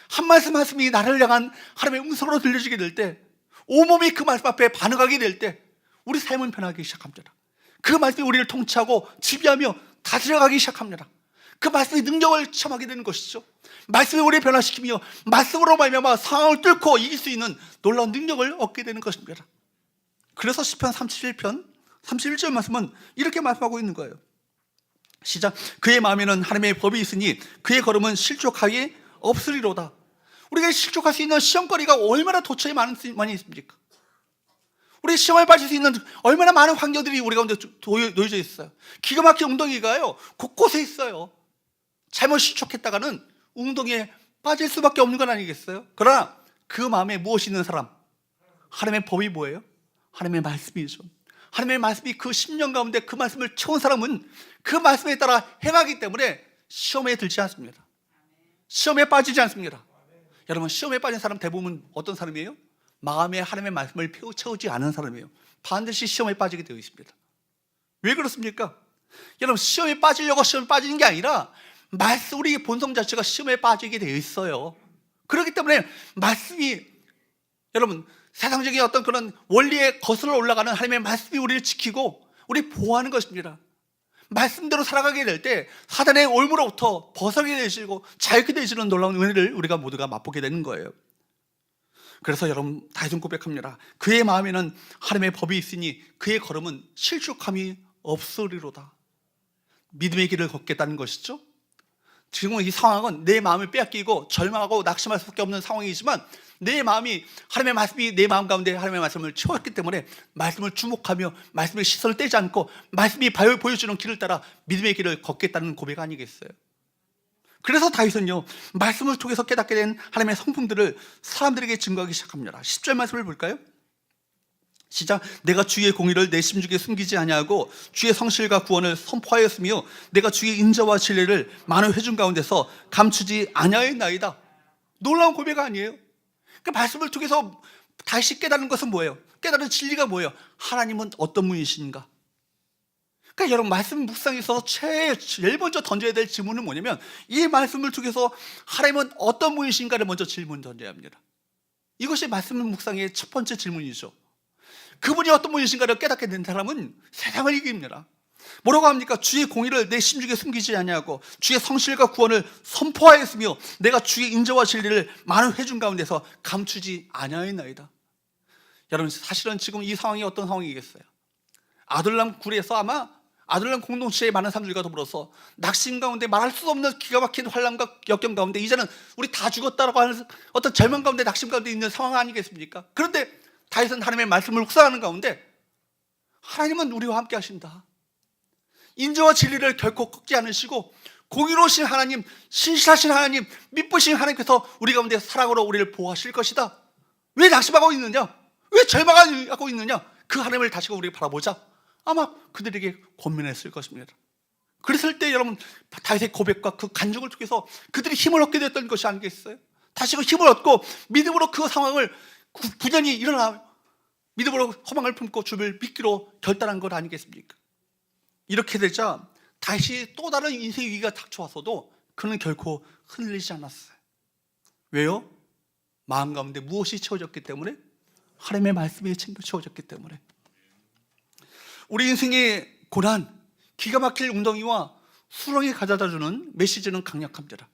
한 말씀 말씀이 나를 향한 하나님의 음성으로 들려지게 될 때, 온몸이 그 말씀 앞에 반응하게 될 때 우리 삶은 변하기 시작합니다. 그 말씀이 우리를 통치하고 지배하며 다스려가기 시작합니다. 그 말씀의 능력을 체험하게 되는 것이죠. 말씀이 우리를 변화시키며 말씀으로 말미암아 상황을 뚫고 이길 수 있는 놀라운 능력을 얻게 되는 것입니다. 그래서 시편 37편 31절 말씀은 이렇게 말씀하고 있는 거예요. 시작. 그의 마음에는 하나님의 법이 있으니 그의 걸음은 실족하기 없으리로다. 우리가 실족할 수 있는 시험거리가 얼마나 도처에 많이 있습니까? 우리 시험에 빠질 수 있는 얼마나 많은 환경들이 우리 가운데 놓여져 있어요. 기가 막힌 웅덩이가요 곳곳에 있어요. 잘못 실족했다가는 웅덩이에 빠질 수밖에 없는 건 아니겠어요? 그러나 그 마음에 무엇이 있는 사람, 하나님의 법이 뭐예요? 하나님의 말씀이죠. 하나님의 말씀이 그 10년 가운데 그 말씀을 채운 사람은 그 말씀에 따라 행하기 때문에 시험에 들지 않습니다. 시험에 빠지지 않습니다. 여러분, 시험에 빠진 사람 대부분 어떤 사람이에요? 마음에 하나님의 말씀을 채우지 않은 사람이에요. 반드시 시험에 빠지게 되어 있습니다. 왜 그렇습니까? 여러분, 시험에 빠지려고 시험에 빠지는 게 아니라 우리 본성 자체가 시험에 빠지게 되어 있어요. 그렇기 때문에 말씀이, 여러분, 세상적인 어떤 그런 원리에 거슬러 올라가는 하나님의 말씀이 우리를 지키고 우리 보호하는 것입니다. 말씀대로 살아가게 될 때 사단의 올무로부터 벗어나게 되시고 자유케 되시는 놀라운 은혜를 우리가 모두가 맛보게 되는 거예요. 그래서 여러분, 다윗은 고백합니다. 그의 마음에는 하나님의 법이 있으니 그의 걸음은 실족함이 없으리로다. 믿음의 길을 걷겠다는 것이죠. 지금 이 상황은 내 마음을 빼앗기고 절망하고 낙심할 수밖에 없는 상황이지만 내 마음이, 하나님의 말씀이 내 마음 가운데 하나님의 말씀을 채웠기 때문에 말씀을 주목하며 말씀의 시선을 떼지 않고 말씀이 보여주는 길을 따라 믿음의 길을 걷겠다는 고백 아니겠어요? 그래서 다윗은요, 말씀을 통해서 깨닫게 된 하나님의 성품들을 사람들에게 증거하기 시작합니다. 10절 말씀을 볼까요? 시작. 내가 주의 공의를 내 심중에 숨기지 아니하고 주의 성실과 구원을 선포하였으며 내가 주의 인자와 진리를 많은 회중 가운데서 감추지 아니하였나이다. 놀라운 고백 아니에요? 그 말씀을 통해서 다시 깨닫는 것은 뭐예요? 깨달은 진리가 뭐예요? 하나님은 어떤 분이신가? 그러니까 여러분, 말씀 묵상에 있어서 제일 먼저 던져야 될 질문은 뭐냐면, 이 말씀을 통해서 하나님은 어떤 분이신가를 먼저 질문 던져야 합니다. 이것이 말씀 묵상의 첫 번째 질문이죠. 그분이 어떤 분이신가를 깨닫게 된 사람은 세상을 이깁니다. 뭐라고 합니까? 주의 공의를 내 심중에 숨기지 아니하고 주의 성실과 구원을 선포하였으며 내가 주의 인자와 진리를 많은 회중 가운데서 감추지 아니하였나이다. 여러분, 사실은 지금 이 상황이 어떤 상황이겠어요? 아둘람 굴에서 아마 아둘람 공동체의 많은 사람들과 더불어서 낙심 가운데 말할 수 없는 기가 막힌 환란과 역경 가운데 이제는 우리 다 죽었다라고 하는 어떤 절망 가운데, 낙심 가운데 있는 상황 아니겠습니까? 그런데 다윗은 하나님의 말씀을 묵상하는 가운데 하나님은 우리와 함께 하신다. 인자와 진리를 결코 꺾지 않으시고 공의로우신 하나님, 신실하신 하나님, 미쁘신 하나님께서 우리 가운데 사랑으로 우리를 보호하실 것이다. 왜 낙심하고 있느냐? 왜 절망하고 있느냐? 그 하나님을 다시금 우리가 바라보자. 아마 그들에게 권면했을 것입니다. 그랬을 때 여러분, 다윗의 고백과 그 간증을 통해서 그들이 힘을 얻게 됐던 것이 아니겠어요? 다시금 힘을 얻고 믿음으로 그 상황을 부전히 일어나 믿음으로 소망을 품고 주를 믿기로 결단한 것 아니겠습니까? 이렇게 되자 다시 또 다른 인생 위기가 닥쳐왔어도 그는 결코 흔들리지 않았어요. 왜요? 마음 가운데 무엇이 채워졌기 때문에? 하나님의 말씀이 채워졌기 때문에. 우리 인생의 고난, 기가 막힐 웅덩이와 수렁이 가져다주는 메시지는 강력합니다.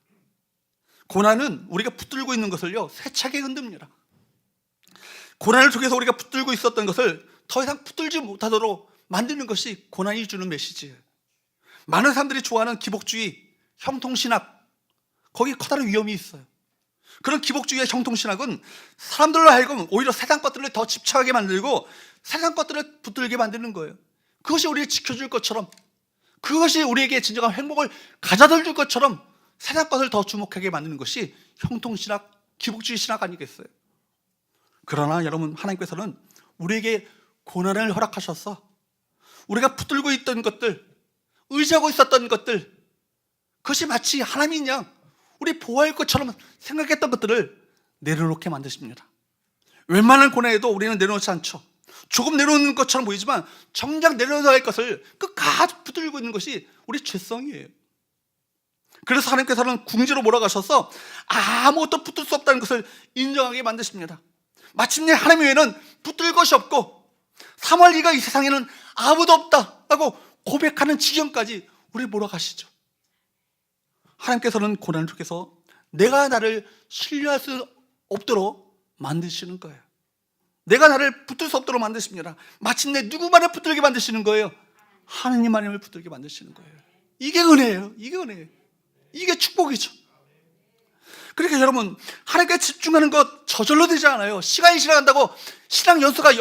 고난은 우리가 붙들고 있는 것을요, 세차게 흔듭니다. 고난을 통해서 우리가 붙들고 있었던 것을 더 이상 붙들지 못하도록 만드는 것이 고난이 주는 메시지예요. 많은 사람들이 좋아하는 기복주의, 형통신학, 거기에 커다란 위험이 있어요. 그런 기복주의의 형통신학은 사람들로 하여금 오히려 세상 것들을 더 집착하게 만들고 세상 것들을 붙들게 만드는 거예요. 그것이 우리를 지켜줄 것처럼, 그것이 우리에게 진정한 행복을 가져다 줄 것처럼 세상 것을 더 주목하게 만드는 것이 형통신학, 기복주의 신학 아니겠어요? 그러나 여러분, 하나님께서는 우리에게 고난을 허락하셔서 우리가 붙들고 있던 것들, 의지하고 있었던 것들, 그것이 마치 하나님인 양 우리 보호할 것처럼 생각했던 것들을 내려놓게 만드십니다. 웬만한 고난에도 우리는 내려놓지 않죠. 조금 내려놓는 것처럼 보이지만 정작 내려놓아야 할 것을 끝까지 붙들고 있는 것이 우리 죄성이에요. 그래서 하나님께서는 궁지로 몰아가셔서 아무것도 붙들 수 없다는 것을 인정하게 만드십니다. 마침내 하나님 외에는 붙들 것이 없고 3월 2가 이 세상에는 아무도 없다라고 고백하는 지경까지 우리 몰아가시죠. 하나님께서는 고난을 통해서 내가 나를 신뢰할 수 없도록 만드시는 거예요. 내가 나를 붙들 수 없도록 만드십니다. 마침내 누구만을 붙들게 만드시는 거예요? 하느님만을 붙들게 만드시는 거예요. 이게 은혜예요. 이게 은혜예요. 이게 축복이죠. 그러니까 여러분, 하나님께 집중하는 것 저절로 되지 않아요. 시간이 지나간다고, 신앙 연수가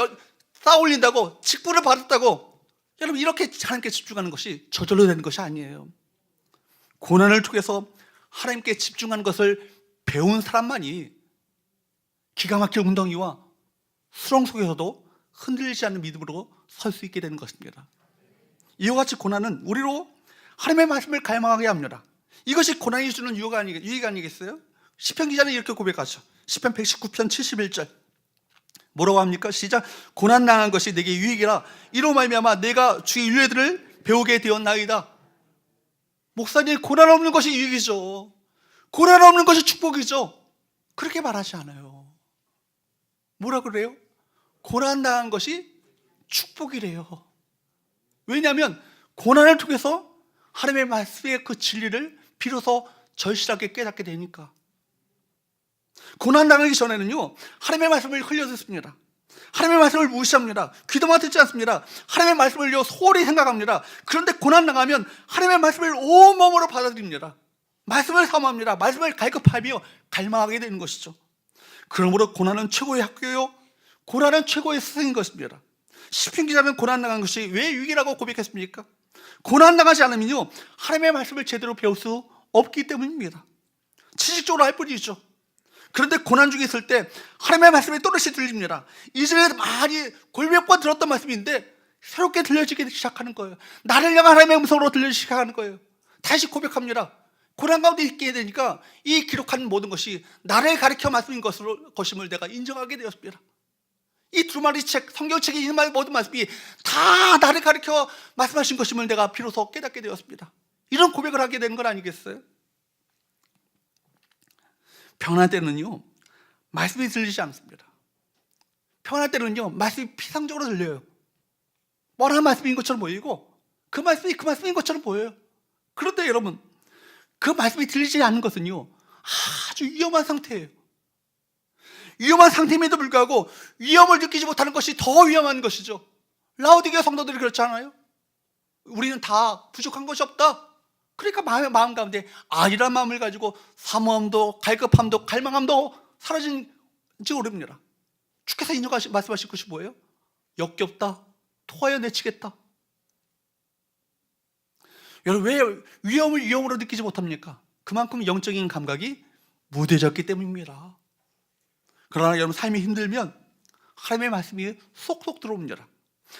쌓아 올린다고, 직분을 받았다고, 여러분 이렇게 하나님께 집중하는 것이 저절로 되는 것이 아니에요. 고난을 통해서 하나님께 집중하는 것을 배운 사람만이 기가 막힌 운동이와 수렁 속에서도 흔들리지 않는 믿음으로 설 수 있게 되는 것입니다. 이와 같이 고난은 우리로 하나님의 말씀을 갈망하게 합니다. 이것이 고난이 주는 유익 아니겠어요? 시편 기자는 이렇게 고백하죠. 시편 119편 71절 뭐라고 합니까? 시작. 고난 당한 것이 내게 유익이라 이로 말미암아 내가 주의 윤례들을 배우게 되었나이다. 목사님, 고난 없는 것이 유익이죠. 고난 없는 것이 축복이죠. 그렇게 말하지 않아요. 뭐라 그래요? 고난 당한 것이 축복이래요. 왜냐하면 고난을 통해서 하나님의 말씀의 그 진리를 비로소 절실하게 깨닫게 되니까. 고난 당하기 전에는요, 하나님의 말씀을 흘려듣습니다. 하나님의 말씀을 무시합니다. 귀도만 듣지 않습니다. 하나님의 말씀을요 소홀히 생각합니다. 그런데 고난 당하면 하나님의 말씀을 온몸으로 받아들입니다. 말씀을 사모합니다. 말씀을 갈급하며 갈망하게 되는 것이죠. 그러므로 고난은 최고의 학교요, 고난은 최고의 스승인 것입니다. 시편 기자는 고난 당한 것이 왜 유익이라고 고백했습니까? 고난 당하지 않으면요 하나님의 말씀을 제대로 배울 수 없기 때문입니다. 지식적으로 할 뿐이죠. 그런데 고난 중에 있을 때 하나님의 말씀이 또렷이 들립니다. 이전에 많이 골몇 번 들었던 말씀인데 새롭게 들려지기 시작하는 거예요. 나를 향한 하나님의 음성으로 들려지기 시작하는 거예요. 다시 고백합니다. 고난 가운데 있게 되니까 이 기록한 모든 것이 나를 가리켜 말씀인 것임을 내가 인정하게 되었습니다. 이 두루마리 책, 성경책에 있는 모든 말씀이 다 나를 가리켜 말씀하신 것임을 내가 비로소 깨닫게 되었습니다. 이런 고백을 하게 되는 건 아니겠어요? 평안할 때는요 말씀이 들리지 않습니다. 평안할 때는요 말씀이 피상적으로 들려요. 뻔한 말씀인 것처럼 보이고 그 말씀이 그 말씀인 것처럼 보여요. 그런데 여러분, 그 말씀이 들리지 않는 것은요 아주 위험한 상태예요. 위험한 상태임에도 불구하고 위험을 느끼지 못하는 것이 더 위험한 것이죠. 라오디게아 성도들이 그렇지 않아요? 우리는 다 부족한 것이 없다. 그러니까 마음 가운데 아니란 마음을 가지고 사모함도 갈급함도 갈망함도 사라진지 오릅니다. 주께서 말씀하실 것이 뭐예요? 역겹다, 토하여 내치겠다. 여러분, 왜 위험을 위험으로 느끼지 못합니까? 그만큼 영적인 감각이 무뎌졌기 때문입니다. 그러나 여러분, 삶이 힘들면 하나님의 말씀이 쏙쏙 들어옵니다.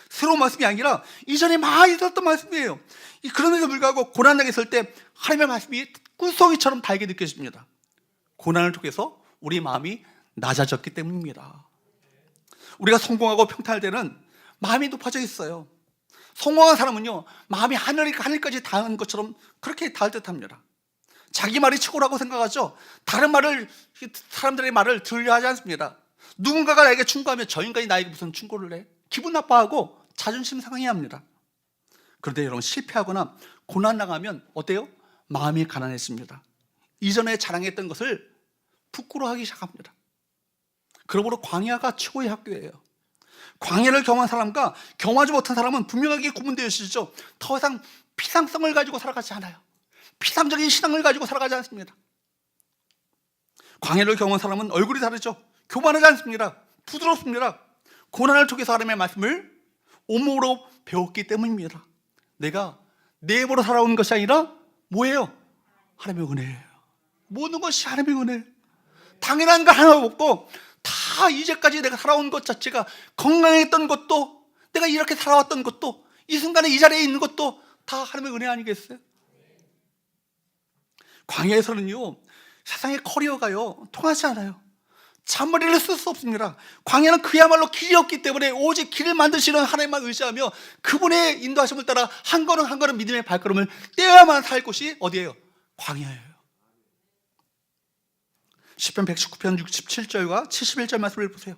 새로운 말씀이 아니라 이전에 많이 들었던 말씀이에요. 그럼에도 불구하고 고난당에 있을 때 하나님의 말씀이 꿀송이처럼 달게 느껴집니다. 고난을 통해서 우리 마음이 낮아졌기 때문입니다. 우리가 성공하고 평탄할 때는 마음이 높아져 있어요. 성공한 사람은요 마음이 하늘까지 닿은 것처럼 그렇게 닿을 듯합니다. 자기 말이 최고라고 생각하죠. 다른 말을, 사람들의 말을 들으려 하지 않습니다. 누군가가 나에게 충고하면 저 인간이 나에게 무슨 충고를 해? 기분 나빠하고 자존심 상해합니다. 그런데 여러분, 실패하거나 고난당하면 어때요? 마음이 가난해집니다. 이전에 자랑했던 것을 부끄러워하기 시작합니다. 그러므로 광야가 최고의 학교예요. 광야를 경험한 사람과 경험하지 못한 사람은 분명하게 구분되어 있으시죠. 더 이상 피상성을 가지고 살아가지 않아요. 피상적인 신앙을 가지고 살아가지 않습니다. 광야를 경험한 사람은 얼굴이 다르죠. 교만하지 않습니다. 부드럽습니다. 고난을 통해서 하나님의 말씀을 온몸으로 배웠기 때문입니다. 내가 내 힘으로 살아온 것이 아니라 뭐예요? 하나님의 은혜예요. 모든 것이 하나님의 은혜예요. 당연한 거 하나 없고 다 이제까지 내가 살아온 것 자체가, 건강했던 것도, 내가 이렇게 살아왔던 것도, 이 순간에 이 자리에 있는 것도 다 하나님의 은혜 아니겠어요? 광야에서는요 세상의 커리어가요 통하지 않아요. 잔머리를 쓸 수 없습니다. 광야는 그야말로 길이 없기 때문에 오직 길을 만드시는 하나님만 의지하며 그분의 인도하심을 따라 한 걸음 한 걸음 믿음의 발걸음을 떼어야만 살 곳이 어디예요? 광야예요. 시편 119편 67절과 71절 말씀을 보세요.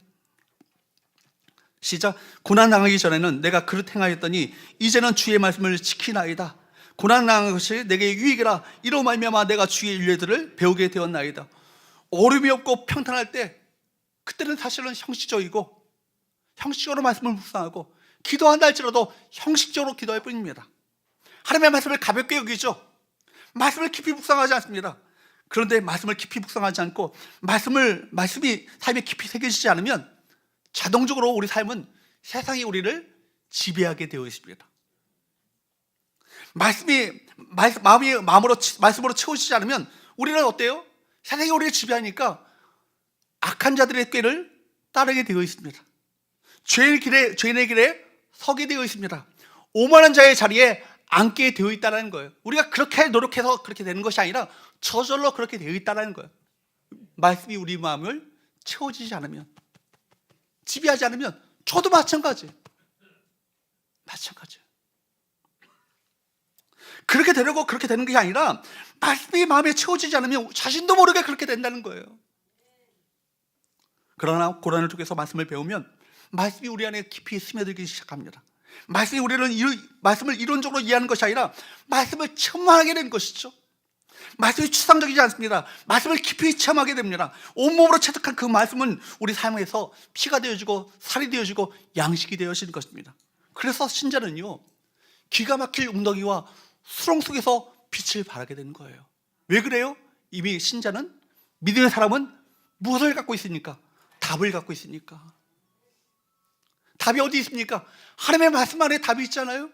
시작. 고난 당하기 전에는 내가 그릇 행하였더니 이제는 주의 말씀을 지키나이다. 고난 당한 것이 내게 유익이라. 이로 말미암아 내가 주의 윤례들을 배우게 되었나이다. 어려움이 없고 평탄할 때, 그때는 사실은 형식적이고 형식적으로 말씀을 묵상하고 기도한다 할지라도 형식적으로 기도할 뿐입니다. 하나님의 말씀을 가볍게 여기죠. 말씀을 깊이 묵상하지 않습니다. 그런데 말씀을 깊이 묵상하지 않고 말씀이 삶에 깊이 새겨지지 않으면 자동적으로 우리 삶은 세상이 우리를 지배하게 되어 있습니다. 말씀으로 채워지지 않으면 우리는 어때요? 세상이 우리를 지배하니까 악한 자들의 꾀를 따르게 되어 있습니다. 죄인의 길에 서게 되어 있습니다. 오만한 자의 자리에 앉게 되어 있다는 거예요. 우리가 그렇게 노력해서 그렇게 되는 것이 아니라 저절로 그렇게 되어 있다는 거예요. 말씀이 우리 마음을 채워지지 않으면, 지배하지 않으면, 저도 마찬가지예요. 그렇게 되려고 그렇게 되는 게 아니라 말씀이 마음에 채워지지 않으면 자신도 모르게 그렇게 된다는 거예요. 그러나 고난을 통해서 말씀을 배우면 말씀이 우리 안에 깊이 스며들기 시작합니다. 말씀을 이론적으로 이해하는 것이 아니라 말씀을 체험하게 되는 것이죠. 말씀이 추상적이지 않습니다. 말씀을 깊이 체험하게 됩니다. 온몸으로 체득한 그 말씀은 우리 삶에서 피가 되어지고 살이 되어지고 양식이 되어지는 것입니다. 그래서 신자는요, 기가 막힐 웅덩이와 수렁 속에서 빛을 발하게 되는 거예요. 왜 그래요? 이미 신자는, 믿음의 사람은 무엇을 갖고 있으니까? 답을 갖고 있으니까. 답이 어디 있습니까? 하나님의 말씀 안에 답이 있잖아요.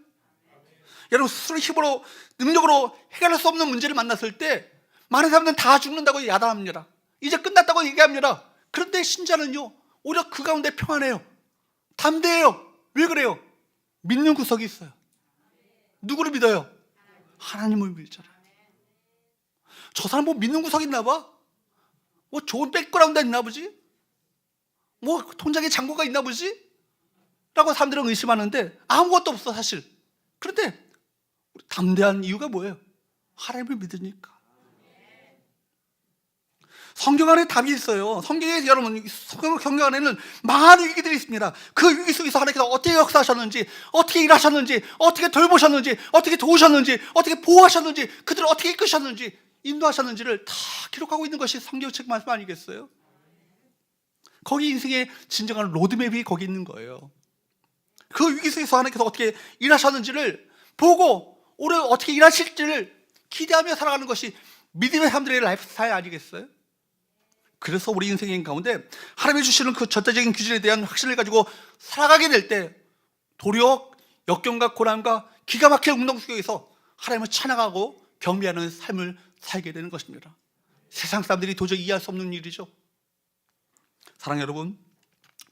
여러분, 스스로 힘으로 능력으로 해결할 수 없는 문제를 만났을 때 많은 사람들은 다 죽는다고 야단합니다. 이제 끝났다고 얘기합니다. 그런데 신자는요, 오히려 그 가운데 평안해요. 담대해요. 왜 그래요? 믿는 구석이 있어요. 누구를 믿어요? 하나님을 믿잖아요. 저 사람 뭐 믿는 구석이 있나 봐? 뭐 좋은 백그라운드가 있나 보지? 뭐 통장에 잔고가 있나 보지? 라고 사람들은 의심하는데 아무것도 없어, 사실. 그런데 담대한 이유가 뭐예요? 하나님을 믿으니까. 성경 안에 답이 있어요. 성경에, 여러분, 성경 안에는 많은 위기들이 있습니다. 그 위기 속에서 하나님께서 어떻게 역사하셨는지, 어떻게 일하셨는지, 어떻게 돌보셨는지, 어떻게 도우셨는지, 어떻게 보호하셨는지, 그들을 어떻게 이끄셨는지, 인도하셨는지를 다 기록하고 있는 것이 성경책 말씀 아니겠어요? 거기 인생의 진정한 로드맵이 거기 있는 거예요. 그 위기 속에서 하나님께서 어떻게 일하셨는지를 보고 오늘 어떻게 일하실지를 기대하며 살아가는 것이 믿음의 사람들의 라이프 스타일 아니겠어요? 그래서 우리 인생의 가운데 하나님이 주시는 그 절대적인 규준에 대한 확신을 가지고 살아가게 될 때 도리어 역경과 고난과 기가 막힐 웅덩이 속에서 하나님을 찬양하고 경배하는 삶을 살게 되는 것입니다. 세상 사람들이 도저히 이해할 수 없는 일이죠. 사랑하는 여러분,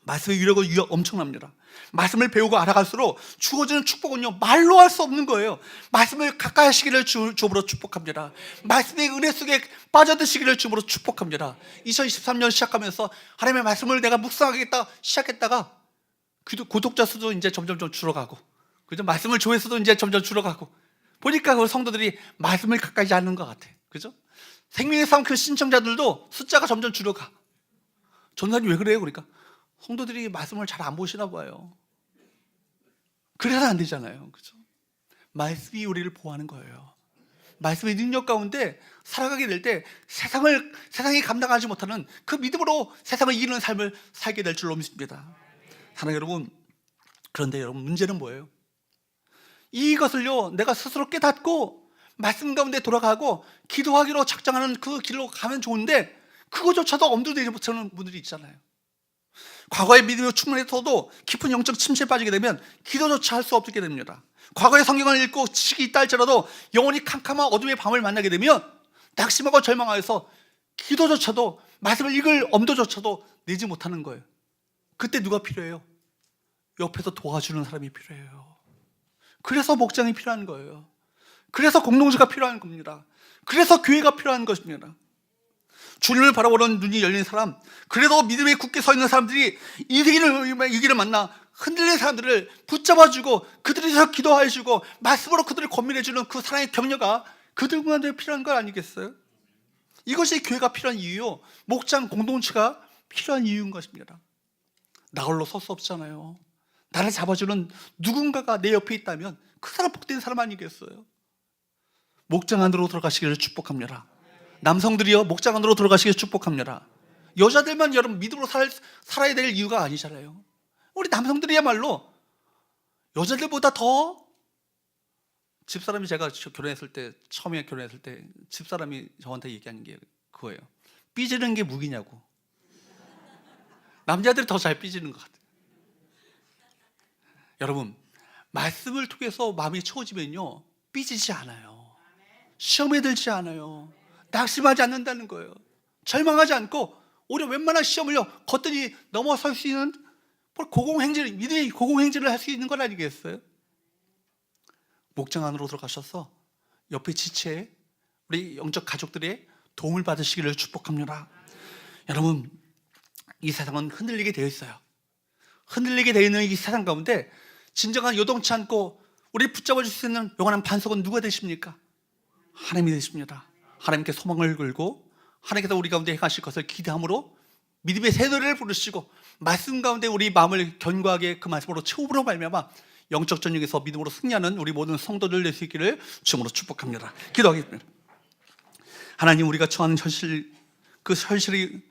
말씀의 위력은 엄청납니다. 말씀을 배우고 알아갈수록 주어지는 축복은요, 말로 할 수 없는 거예요. 말씀을 가까이 하시기를 주으로 축복합니다. 말씀의 은혜 속에 빠져드시기를 주으로 축복합니다. 2023년 시작하면서 하나님의 말씀을 내가 묵상하겠다 시작했다가 구독자 수도 이제 점점 줄어가고, 그죠? 말씀을 조회수도 이제 점점 줄어가고, 보니까 그 성도들이 말씀을 가까이 하지 않는 것 같아. 그죠? 생명의 삶 그 신청자들도 숫자가 점점 줄어가. 전사님 왜 그래요? 그러니까 성도들이 말씀을 잘 안 보시나 봐요. 그래서 안 되잖아요. 그죠? 말씀이 우리를 보호하는 거예요. 말씀의 능력 가운데 살아가게 될 때 세상이 감당하지 못하는 그 믿음으로 세상을 이기는 삶을 살게 될 줄로 믿습니다. 사랑하는 여러분, 그런데 여러분, 문제는 뭐예요? 이것을요, 내가 스스로 깨닫고 말씀 가운데 돌아가고 기도하기로 작정하는 그 길로 가면 좋은데 그거조차도 엄두도 내지 못하는 분들이 있잖아요. 과거의 믿음이 충분해서도 깊은 영적 침체에 빠지게 되면 기도조차 할 수 없게 됩니다. 과거의 성경을 읽고 지식이 있다 할지라도 영원히 캄캄한 어둠의 밤을 만나게 되면 낙심하고 절망하여서 기도조차도, 말씀을 읽을 엄두조차도 내지 못하는 거예요. 그때 누가 필요해요? 옆에서 도와주는 사람이 필요해요. 그래서 목장이 필요한 거예요. 그래서 공동체가 필요한 겁니다. 그래서 교회가 필요한 것입니다. 주님을 바라보는 눈이 열린 사람, 그래도 믿음에 굳게 서 있는 사람들이 위기를 만나 흔들린 사람들을 붙잡아주고 그들을 위해서 기도해주고 말씀으로 그들을 권면해주는 그 사랑의 격려가 그들만에 필요한 것 아니겠어요? 이것이 교회가 필요한 이유요, 목장 공동체가 필요한 이유인 것입니다. 나 홀로 설 수 없잖아요. 나를 잡아주는 누군가가 내 옆에 있다면 그 사람 복된 사람 아니겠어요? 목장 안으로 들어가시기를 축복합니다. 남성들이요, 목장 안으로 들어가시기를 축복합니다. 여자들만 여러분 믿음으로 살아야 될 이유가 아니잖아요. 우리 남성들이야말로 여자들보다 더, 집사람이, 제가 결혼했을 때, 처음에 결혼했을 때 집사람이 저한테 얘기하는 게 그거예요. 삐지는 게 무기냐고. 남자들이 더 잘 삐지는 것 같아요. 여러분, 말씀을 통해서 마음이 채워지면요, 삐지지 않아요. 시험에 들지 않아요. 낙심하지 않는다는 거예요. 절망하지 않고 오히려 웬만한 시험을요 걷더니 넘어설 수 있는 고공행진을, 믿음의 고공행진을 할 수 있는 건 아니겠어요? 목장 안으로 들어가셔서 옆에 지체에 우리 영적 가족들의 도움을 받으시기를 축복합니다. 여러분, 이 세상은 흔들리게 되어 있어요. 흔들리게 되어 있는 이 세상 가운데 진정한 요동치 않고 우리 붙잡아 줄 수 있는 영원한 반석은 누가 되십니까? 하나님이 되십니다. 하나님께 소망을 걸고 하나님께서 우리 가운데 행하실 것을 기대함으로 믿음의 새 노래를 부르시고 말씀 가운데 우리 마음을 견고하게 그 말씀으로 채움으로 말미암아 영적 전쟁에서 믿음으로 승리하는 우리 모든 성도들 될 수 있기를 주님으로 축복합니다. 기도하겠습니다. 하나님, 우리가 처하는 현실, 그 현실이